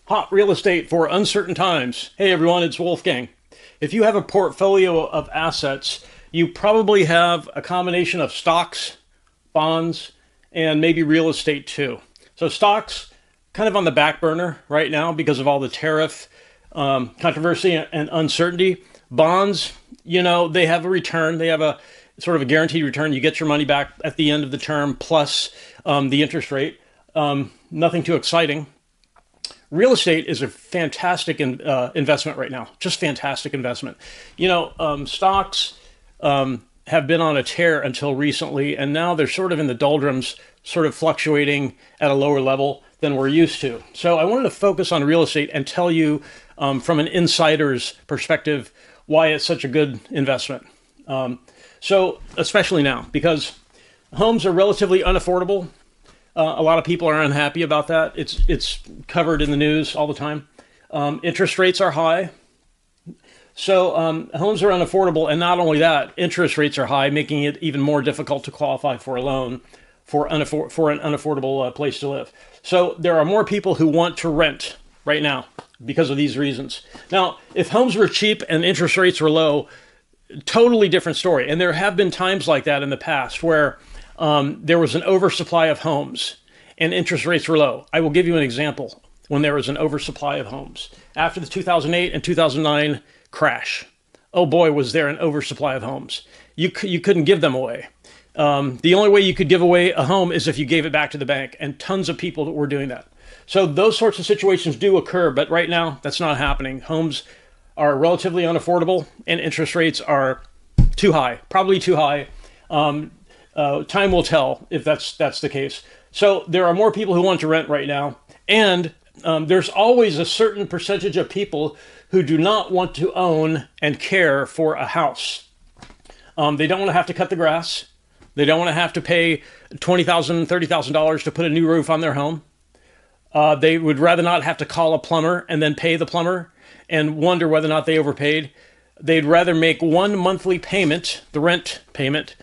Hot real estate for uncertain times. Hey everyone, it's Wolfgang. If you have a portfolio of assets, you probably have a combination of stocks, bonds, and maybe real estate too. So stocks, kind of on the back burner right now because of all the tariff controversy and uncertainty. Bonds, they have a return. They have a sort of a guaranteed return. You get your money back at the end of the term plus the interest rate. Nothing too exciting. Real estate is a fantastic investment right now. Just fantastic investment. Stocks have been on a tear until recently, and now they're sort of in the doldrums, sort of fluctuating at a lower level than we're used to. So I wanted to focus on real estate and tell you from an insider's perspective why it's such a good investment. So especially now, because homes are relatively unaffordable. A lot of people are unhappy about that. It's covered in the news all the time. Interest rates are high. So homes are unaffordable. And not only that, interest rates are high, making it even more difficult to qualify for a loan for an unaffordable place to live. So there are more people who want to rent right now because of these reasons. Now, if homes were cheap and interest rates were low, totally different story. And there have been times like that in the past where there was an oversupply of homes and interest rates were low. I will give you an example when there was an oversupply of homes. After the 2008 and 2009 crash, oh boy, was there an oversupply of homes. You couldn't give them away. The only way you could give away a home is if you gave it back to the bank, and tons of people were doing that. So those sorts of situations do occur, but right now that's not happening. Homes are relatively unaffordable and interest rates are too high, probably too high. Time will tell if that's the case. So there are more people who want to rent right now. And there's always a certain percentage of people who do not want to own and care for a house. They don't want to have to cut the grass. They don't want to have to pay $20,000, $30,000 to put a new roof on their home. They would rather not have to call a plumber and then pay the plumber and wonder whether or not they overpaid. They'd rather make one monthly payment, the rent payment,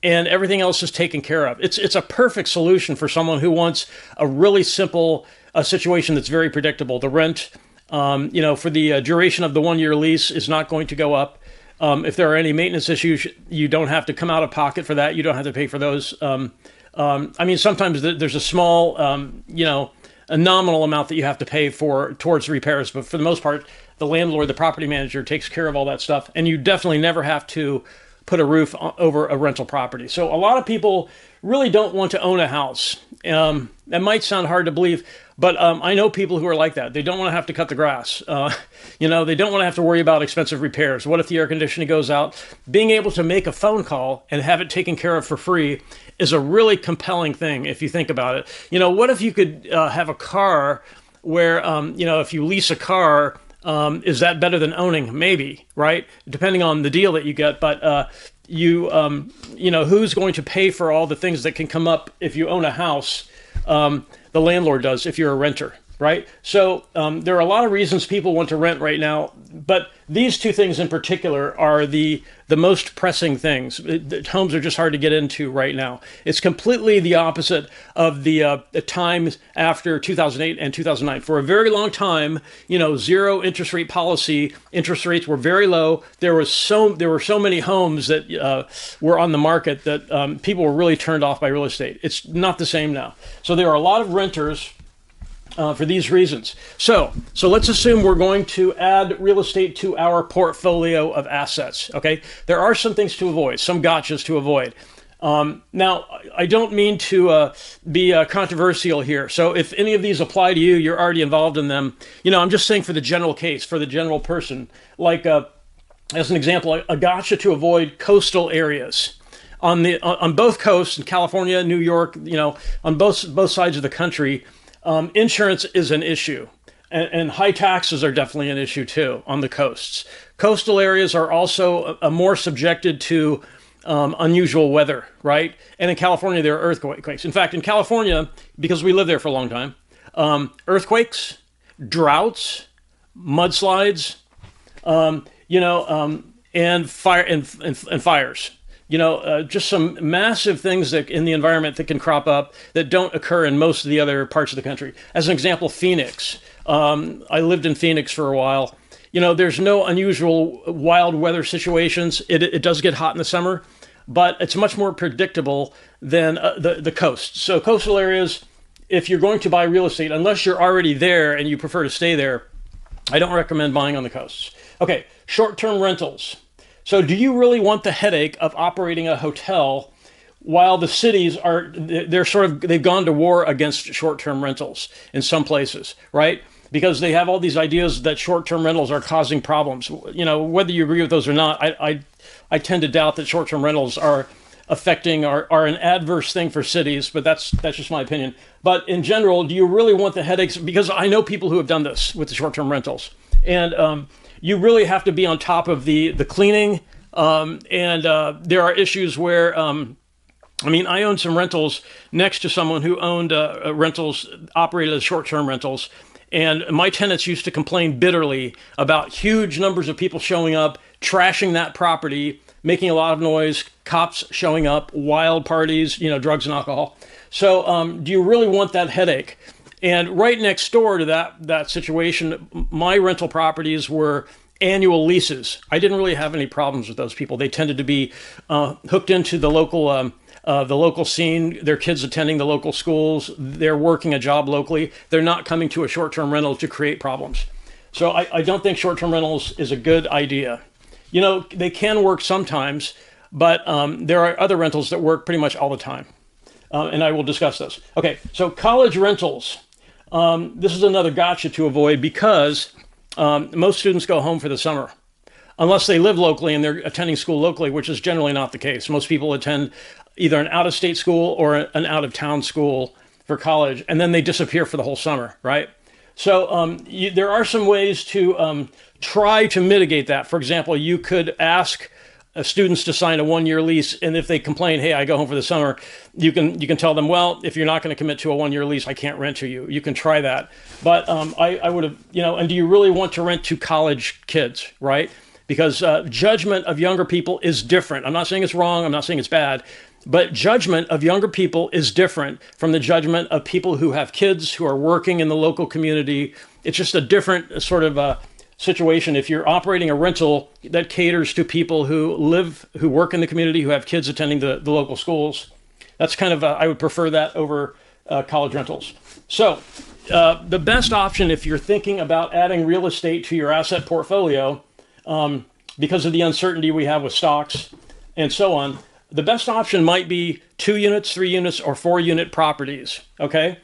and everything else is taken care of. It's a perfect solution for someone who wants a really simple situation that's very predictable. The rent, for the duration of the 1-year lease is not going to go up. If there are any maintenance issues, you don't have to come out of pocket for that. You don't have to pay for those. Sometimes there's a small, a nominal amount that you have to pay towards repairs, but for the most part, the landlord, the property manager, takes care of all that stuff, and you definitely never have to put a roof over a rental property. So a lot of people really don't want to own a house. That might sound hard to believe, but I know people who are like that. They don't want to have to cut the grass. They don't want to have to worry about expensive repairs. What if the air conditioning goes out? Being able to make a phone call and have it taken care of for free is a really compelling thing if you think about it. What if you could have a car where, if you lease a car, is that better than owning? Maybe, right? Depending on the deal that you get. But who's going to pay for all the things that can come up if you own a house? The landlord does if you're a renter, right? So there are a lot of reasons people want to rent right now, but these two things in particular are the most pressing things. Homes are just hard to get into right now. It's completely the opposite of the times after 2008 and 2009. For a very long time, zero interest rate policy. Interest rates were very low. There were so many homes that were on the market that people were really turned off by real estate. It's not the same now. So there are a lot of renters for these reasons. So let's assume we're going to add real estate to our portfolio of assets. Okay, there are some things to avoid, some gotchas to avoid. Now, I don't mean to be controversial here. So if any of these apply to you, you're already involved in them. I'm just saying for the general case, for the general person. Like as an example, a gotcha to avoid: coastal areas. On both coasts, in California, New York, on both sides of the country. Insurance is an issue, and high taxes are definitely an issue too on the coasts. Coastal areas are also more subjected to unusual weather, right? And in California, there are earthquakes. In fact, in California, because we live there for a long time, earthquakes, droughts, mudslides, and fires. Just some massive things that in the environment that can crop up that don't occur in most of the other parts of the country. As an example, Phoenix. I lived in Phoenix for a while. There's no unusual wild weather situations. It does get hot in the summer, but it's much more predictable than the coast. So coastal areas, if you're going to buy real estate, unless you're already there and you prefer to stay there, I don't recommend buying on the coasts. Okay, short-term rentals. So do you really want the headache of operating a hotel while the cities they've gone to war against short-term rentals in some places, right? Because they have all these ideas that short-term rentals are causing problems. Whether you agree with those or not, I tend to doubt that short-term rentals are affecting are an adverse thing for cities, but that's just my opinion. But in general, do you really want the headaches? Because I know people who have done this with the short-term rentals, and you really have to be on top of the cleaning, and there are issues where I owned some rentals next to someone who owned rentals, operated as short-term rentals, and my tenants used to complain bitterly about huge numbers of people showing up, trashing that property, making a lot of noise, cops showing up, wild parties, drugs and alcohol. So do you really want that headache? And right next door to that situation, my rental properties were annual leases. I didn't really have any problems with those people. They tended to be hooked into the local scene. Their kids attending the local schools. They're working a job locally. They're not coming to a short-term rental to create problems. So I don't think short-term rentals is a good idea. They can work sometimes, but there are other rentals that work pretty much all the time. And I will discuss this. Okay, so college rentals. This is another gotcha to avoid because most students go home for the summer, unless they live locally and they're attending school locally, which is generally not the case. Most people attend either an out-of-state school or an out-of-town school for college, and then they disappear for the whole summer, right? So there are some ways to try to mitigate that. For example, you could ask students to sign a 1-year lease, and if they complain, hey, I go home for the summer, you can tell them, well, if you're not going to commit to a 1-year lease, I can't rent to you. You can try that. But I would have, and do you really want to rent to college kids, right? Because judgment of younger people is different. I'm not saying it's wrong. I'm not saying it's bad. But judgment of younger people is different from the judgment of people who have kids, who are working in the local community. It's just a different sort of situation. If you're operating a rental that caters to people who work in the community, who have kids attending the local schools, that's kind of, I would prefer that over college rentals. So the best option if you're thinking about adding real estate to your asset portfolio, because of the uncertainty we have with stocks and so on, the best option might be 2 units, 3 units, or 4 unit properties, okay?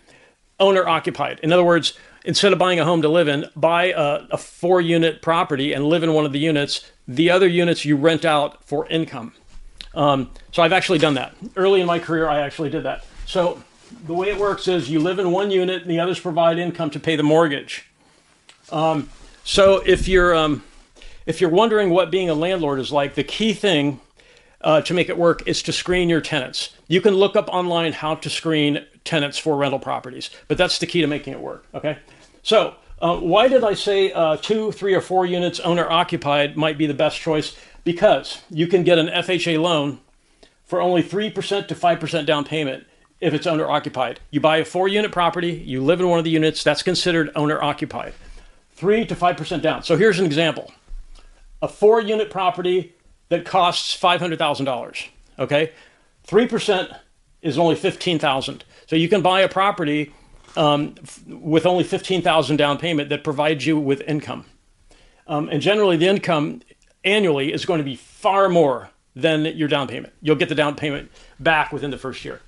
Owner occupied. In other words, instead of buying a home to live in, buy a 4 unit property and live in one of the units. The other units you rent out for income. So I've actually done that. Early in my career, I actually did that. So the way it works is you live in one unit and the others provide income to pay the mortgage. So if you're wondering what being a landlord is like, the key thing to make it work is to screen your tenants. You can look up online how to screen tenants for rental properties, but that's the key to making it work, okay? So why did I say 2, 3, or 4 units owner occupied might be the best choice? Because you can get an FHA loan for only 3% to 5% down payment if it's owner occupied. You buy a 4 unit property, you live in one of the units, that's considered owner occupied. 3 to 5% down. So here's an example. A 4 unit property that costs $500,000, okay? 3% is only $15,000. So you can buy a property with only $15,000 down payment that provides you with income. And generally the income annually is going to be far more than your down payment. You'll get the down payment back within the first year.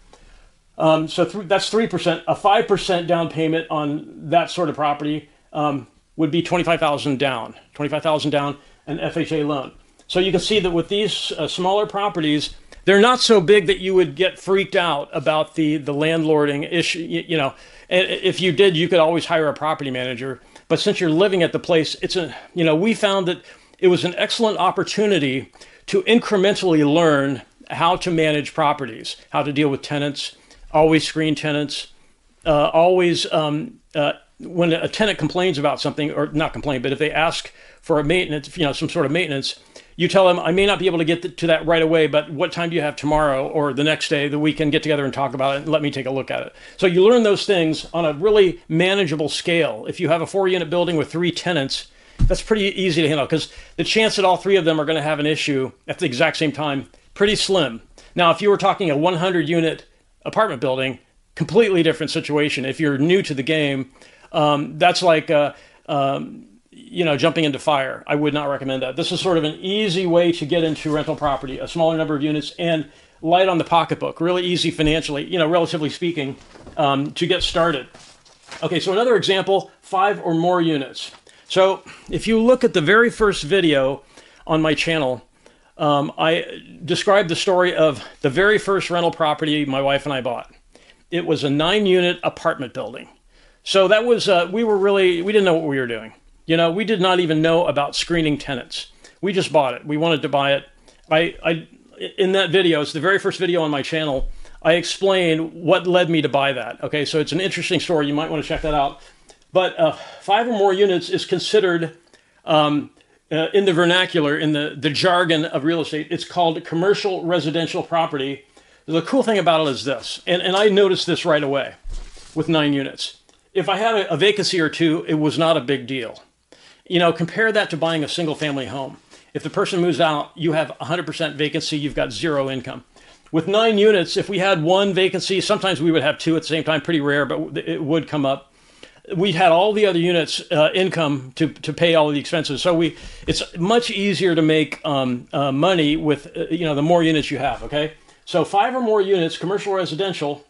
So that's 3%. A 5% down payment on that sort of property would be $25,000 down. $25,000 down, an FHA loan. So you can see that with these smaller properties, they're not so big that you would get freaked out about the landlording issue. And if you did, you could always hire a property manager. But since you're living at the place, we found that it was an excellent opportunity to incrementally learn how to manage properties, how to deal with tenants, always screen tenants, always when a tenant complains about something, or not complain, but if they ask for a maintenance, some sort of maintenance, you tell them, I may not be able to get to that right away, but what time do you have tomorrow or the next day that we can get together and talk about it and let me take a look at it? So you learn those things on a really manageable scale. If you have a 4-unit building with 3 tenants, that's pretty easy to handle because the chance that all 3 of them are going to have an issue at the exact same time, pretty slim. Now, if you were talking a 100-unit apartment building, completely different situation. If you're new to the game, that's like jumping into fire. I would not recommend that. This is sort of an easy way to get into rental property, a smaller number of units and light on the pocketbook, really easy financially, relatively speaking, to get started. Okay, so another example, 5 or more units. So if you look at the very first video on my channel, I described the story of the very first rental property my wife and I bought. It was a 9-unit apartment building. So that was, we didn't know what we were doing. We did not even know about screening tenants. We just bought it. We wanted to buy it. In that video, it's the very first video on my channel, I explain what led me to buy that. Okay, so it's an interesting story. You might want to check that out. But 5 or more units is considered, in the vernacular, in the jargon of real estate, it's called commercial residential property. The cool thing about it is this, and I noticed this right away with 9 units. If I had a vacancy or 2, it was not a big deal. Compare that to buying a single family home. If the person moves out, you have 100% vacancy, you've got 0 income. With 9 units, if we had 1 vacancy, sometimes we would have 2 at the same time, pretty rare, but it would come up. We had all the other units income to pay all of the expenses. So it's much easier to make money with, the more units you have, okay? So 5 or more units, commercial residential,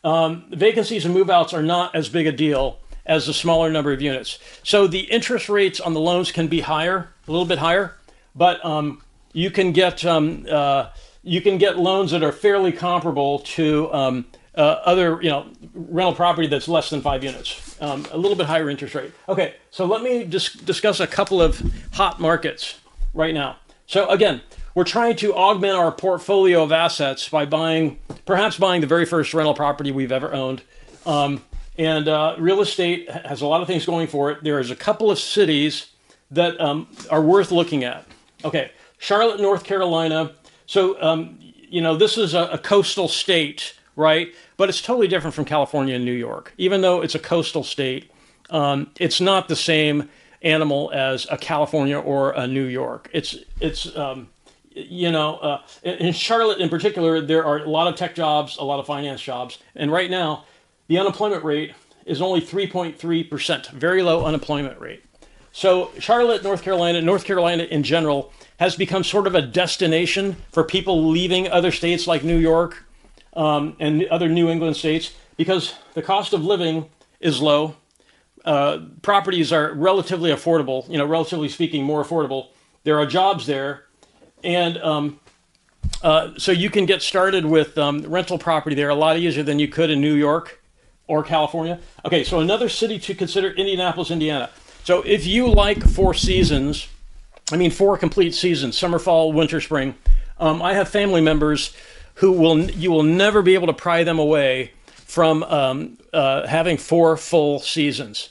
vacancies and move-outs are not as big a deal as the smaller number of units. So the interest rates on the loans can be higher, a little bit higher, but you can get loans that are fairly comparable to other rental property that's less than 5 units, a little bit higher interest rate. Okay, so let me discuss a couple of hot markets right now. So again, we're trying to augment our portfolio of assets by perhaps buying the very first rental property we've ever owned. And real estate has a lot of things going for it. There's a couple of cities that are worth looking at. Okay, Charlotte, North Carolina. So, this is a coastal state, right? But it's totally different from California and New York. Even though it's a coastal state, it's not the same animal as a California or a New York. In Charlotte in particular, there are a lot of tech jobs, a lot of finance jobs. And right now, the unemployment rate is only 3.3%, very low unemployment rate. So Charlotte, North Carolina in general has become sort of a destination for people leaving other states like New York and other New England states because the cost of living is low. Properties are relatively affordable, relatively speaking, more affordable. There are jobs there. And so you can get started with rental property there a lot easier than you could in New York or California. Okay, so another city to consider, Indianapolis, Indiana. So if you like 4 seasons, 4 complete seasons, summer, fall, winter, spring, I have family members who you will never be able to pry them away from having 4 full seasons.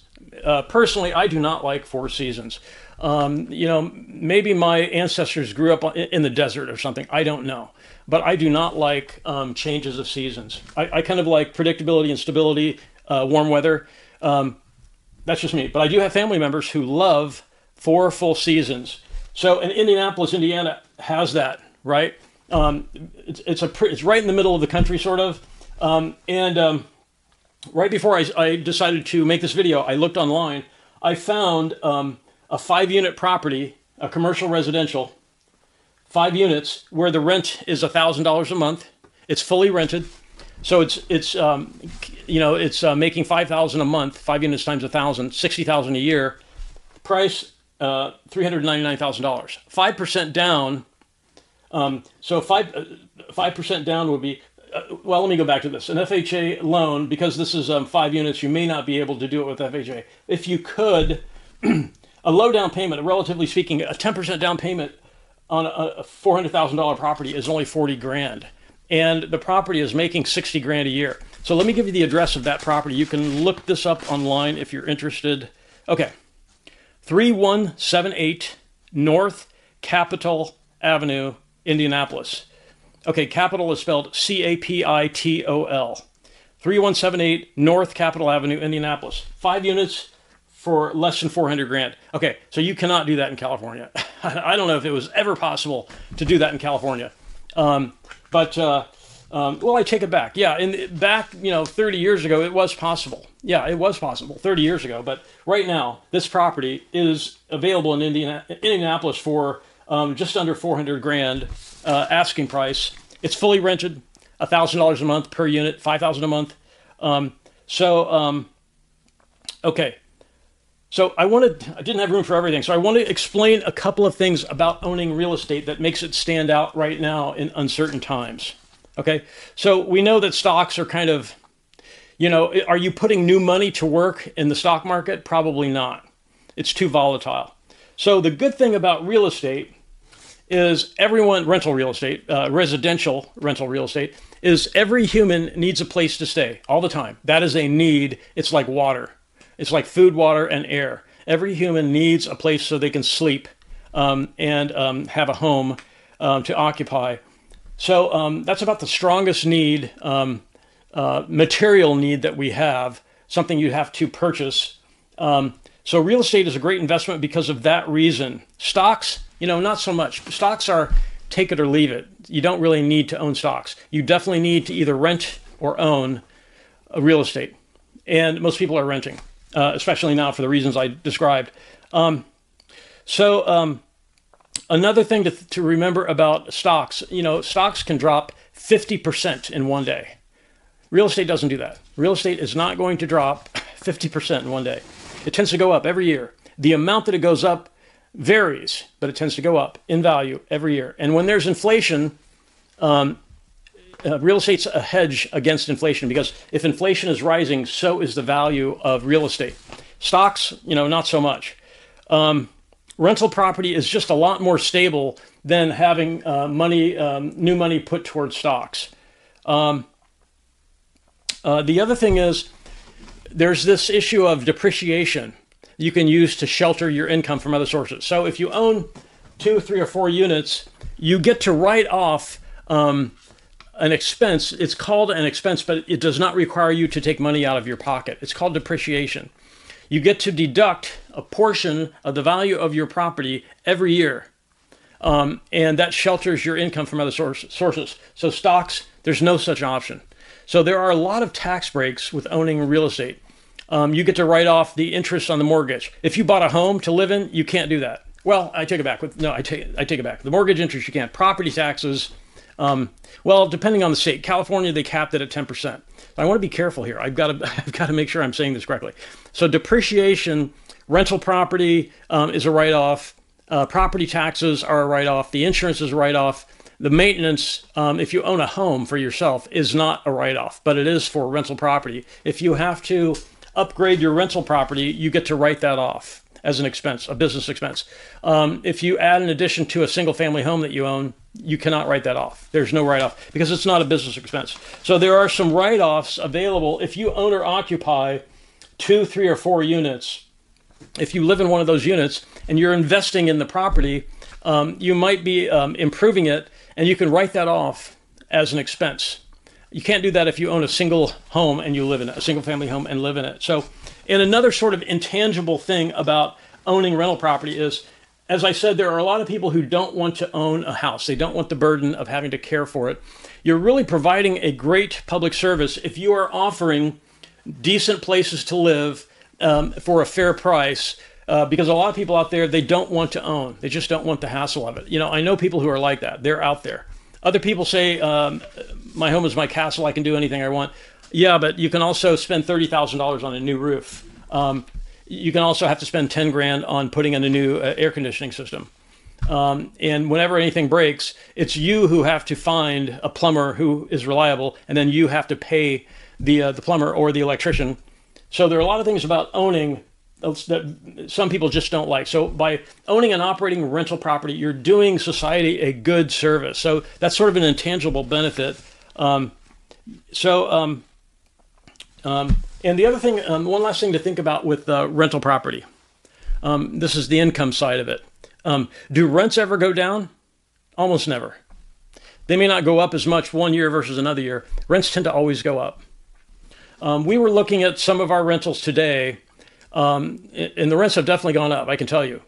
Personally, I do not like 4 seasons. Maybe my ancestors grew up in the desert or something. I don't know. But I do not like changes of seasons. I kind of like predictability and stability, warm weather. That's just me. But I do have family members who love 4 full seasons. So, and Indianapolis, Indiana has that, right? It's right in the middle of the country, sort of. Right before I decided to make this video, I looked online. I found a 5-unit property, a commercial residential, 5 units, where the rent is $1,000 a month. It's fully rented, so it's making $5,000 a month. 5 units times 1,000, $60,000 a year. Price $399,000. 5% down. So 5% down would be. Well, let me go back to this. An FHA loan, because this is 5 units, you may not be able to do it with FHA. If you could, a low down payment, relatively speaking, a 10% down payment on a $400,000 property is only $40,000, and the property is making $60,000 a year. So let me give you the address of that property. You can look this up online if you're interested. Okay, 3178 North Capitol Avenue, Indianapolis. Okay, Capitol is spelled Capitol. 3178 North Capitol Avenue, Indianapolis. 5 units for less than 400 grand. Okay, so you cannot do that in California. I don't know if it was ever possible to do that in California. Well, I take it back. Yeah, back 30 years ago, it was possible. Yeah, it was possible 30 years ago. But right now, this property is available in Indianapolis for just under 400 grand asking price. It's fully rented, $1,000 a month per unit, $5,000 a month. Okay. So I didn't have room for everything. So I want to explain a couple of things about owning real estate that makes it stand out right now in uncertain times. Okay. So we know that stocks are kind of, are you putting new money to work in the stock market? Probably not. It's too volatile. So the good thing about real estate is rental real estate, residential rental real estate, is every human needs a place to stay all the time. That is a need. It's like water. It's like food, water, and air. Every human needs a place so they can sleep and have a home to occupy. So that's about the strongest need, material need that we have, something you have to purchase. So real estate is a great investment because of that reason. Stocks, not so much. Stocks are take it or leave it. You don't really need to own stocks. You definitely need to either rent or own a real estate. And most people are renting, especially now for the reasons I described. Another thing to remember about stocks, stocks can drop 50% in one day. Real estate doesn't do that. Real estate is not going to drop 50% in one day. It tends to go up every year. The amount that it goes up varies, but it tends to go up in value every year. And when there's inflation, real estate's a hedge against inflation, because if inflation is rising, so is the value of real estate. Stocks, not so much. Rental property is just a lot more stable than having new money put towards stocks. The other thing is there's this issue of depreciation you can use to shelter your income from other sources. So if you own 2, 3, or 4 units, you get to write off an expense. It's called an expense, but it does not require you to take money out of your pocket. It's called depreciation. You get to deduct a portion of the value of your property every year. And that shelters your income from other sources. So stocks, there's no such option. So there are a lot of tax breaks with owning real estate. You get to write off the interest on the mortgage. If you bought a home to live in, you can't do that. Well, I take it back. I take it back. The mortgage interest you can't. Property taxes, depending on the state. California, they capped it at 10%. I want to be careful here. I've got to make sure I'm saying this correctly. So depreciation, rental property is a write-off. Property taxes are a write-off. The insurance is a write-off. The maintenance, if you own a home for yourself, is not a write-off, but it is for rental property. If you have to upgrade your rental property, you get to write that off as an expense, a business expense. If you add an addition to a single-family home that you own, you cannot write that off. There's no write-off because it's not a business expense. So there are some write-offs available if you own or occupy 2, 3, or 4 units. If you live in one of those units and you're investing in the property, you might be improving it, and you can write that off as an expense. You can't do that if you own a single home and you live in it, a single family home and live in it. So, and another sort of intangible thing about owning rental property is, as I said, there are a lot of people who don't want to own a house. They don't want the burden of having to care for it. You're really providing a great public service if you are offering decent places to live for a fair price, because a lot of people out there, they don't want to own. They just don't want the hassle of it. I know people who are like that. They're out there. Other people say, my home is my castle. I can do anything I want. Yeah, but you can also spend $30,000 on a new roof. You can also have to spend 10 grand on putting in a new air conditioning system. And whenever anything breaks, it's you who have to find a plumber who is reliable, and then you have to pay the plumber or the electrician. So there are a lot of things about owning that some people just don't like. So by owning and operating rental property, you're doing society a good service. So that's sort of an intangible benefit. And the other thing, one last thing to think about with rental property. This is the income side of it. Do rents ever go down? Almost never. They may not go up as much one year versus another year. Rents tend to always go up. We were looking at some of our rentals today, and the rents have definitely gone up, I can tell you.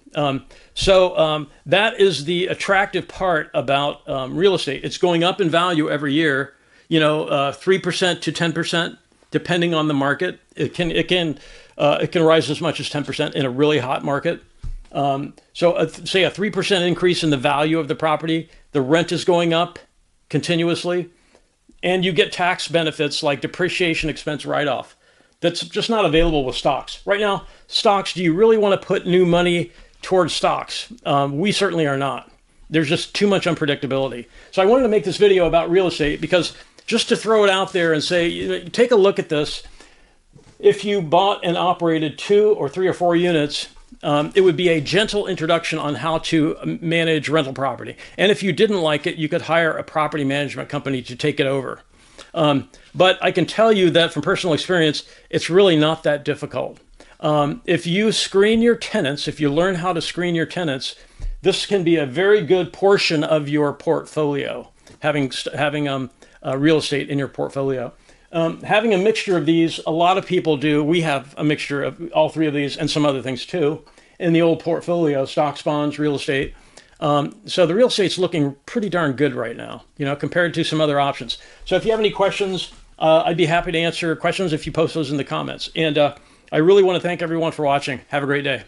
So that is the attractive part about real estate. It's going up in value every year, 3% to 10%, depending on the market. It can rise as much as 10% in a really hot market. So say a 3% increase in the value of the property, the rent is going up continuously, and you get tax benefits like depreciation expense write-off. That's just not available with stocks. Right now, stocks, do you really want to put new money towards stocks? We certainly are not. There's just too much unpredictability. So I wanted to make this video about real estate because just to throw it out there and say, take a look at this. If you bought and operated 2 or 3 or 4 units, it would be a gentle introduction on how to manage rental property. And if you didn't like it, you could hire a property management company to take it over. But I can tell you that from personal experience, it's really not that difficult. If you screen your tenants, if you learn how to screen your tenants, this can be a very good portion of your portfolio, having real estate in your portfolio. Having a mixture of these, a lot of people do. We have a mixture of all 3 of these and some other things too in the old portfolio: stocks, bonds, real estate. So the real estate's looking pretty darn good right now, compared to some other options. So if you have any questions, I'd be happy to answer questions if you post those in the comments. And I really want to thank everyone for watching. Have a great day.